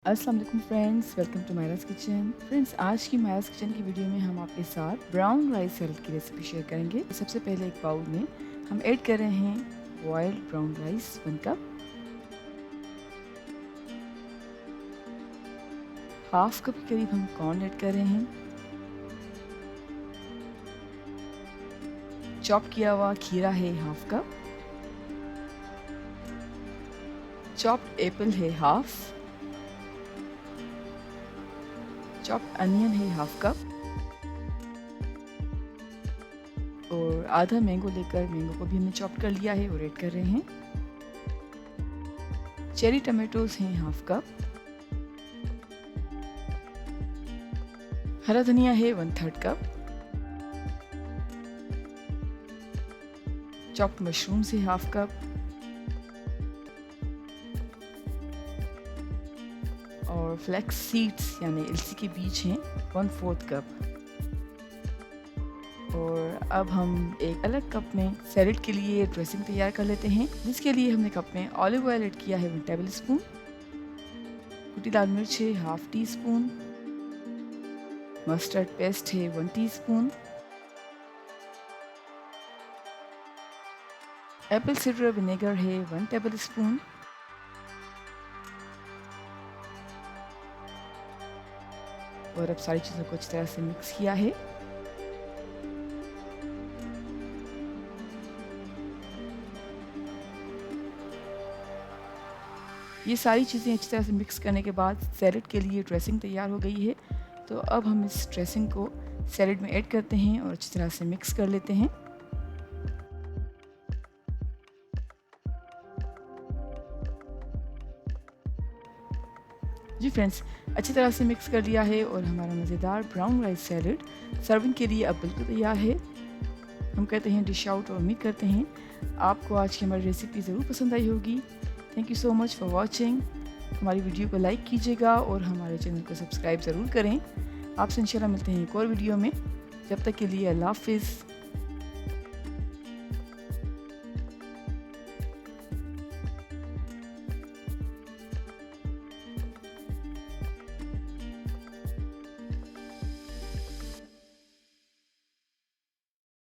अस्सलाम वालेकुम friends, welcome to Myra's kitchen. Friends, आज की मायरास किचन की वीडियो में हम आपके साथ ब्राउन राइस सैलेड की रेसिपी शेयर करेंगे। सबसे पहले एक बाउल में हम ऐड कर रहे हैं boiled brown rice 1 cup, half cup के करीब हम कॉर्न ऐड कर रहे हैं, चॉप किया हुआ खीरा है हाफ कप, चॉप्ड एप्पल है हाफ, चॉप्ड अनियन है हाफ कप और आधा मैंगो लेकर मैंगो को भी हमने चॉप कर लिया है और ऐड कर रहे हैं। चेरी टमाटोज हैं हाफ कप, हरा धनिया है 1/3 कप, चॉप्ड मशरूम है हाफ कप और फ्लैक्स सीड्स यानी अलसी के बीज हैं 1/4 कप। और अब हम एक अलग कप में सैलेड के लिए ड्रेसिंग तैयार कर लेते हैं, जिसके लिए हमने कप में ऑलिव ऑयल ऐड किया है 1 टेबल स्पून, कुटी लाल मिर्च है half tea spoon, mustard paste है 1 टीस्पून, एप्पल साइडर विनेगर है 1 टेबल स्पून, और अब सारी चीज़ों को अच्छी तरह से मिक्स किया है। ये सारी चीज़ें अच्छी तरह से मिक्स करने के बाद सैलेड के लिए ड्रेसिंग तैयार हो गई है। तो अब हम इस ड्रेसिंग को सैलेड में ऐड करते हैं और अच्छी तरह से मिक्स कर लेते हैं। जी फ्रेंड्स, अच्छी तरह से मिक्स कर लिया है और हमारा मज़ेदार ब्राउन राइस सैलेड सर्विंग के लिए अब बिल्कुल तैयार है। हम कहते हैं डिश आउट और उम्मीद करते हैं आपको आज की हमारी रेसिपी ज़रूर पसंद आई होगी। Thank you so much for watching. हमारी वीडियो को लाइक कीजिएगा और हमारे चैनल को सब्सक्राइब ज़रूर करें। आपसे इंशाल्लाह मिलते हैं एक और वीडियो में। जब तक के लिए अल्लाह हाफ़िज़।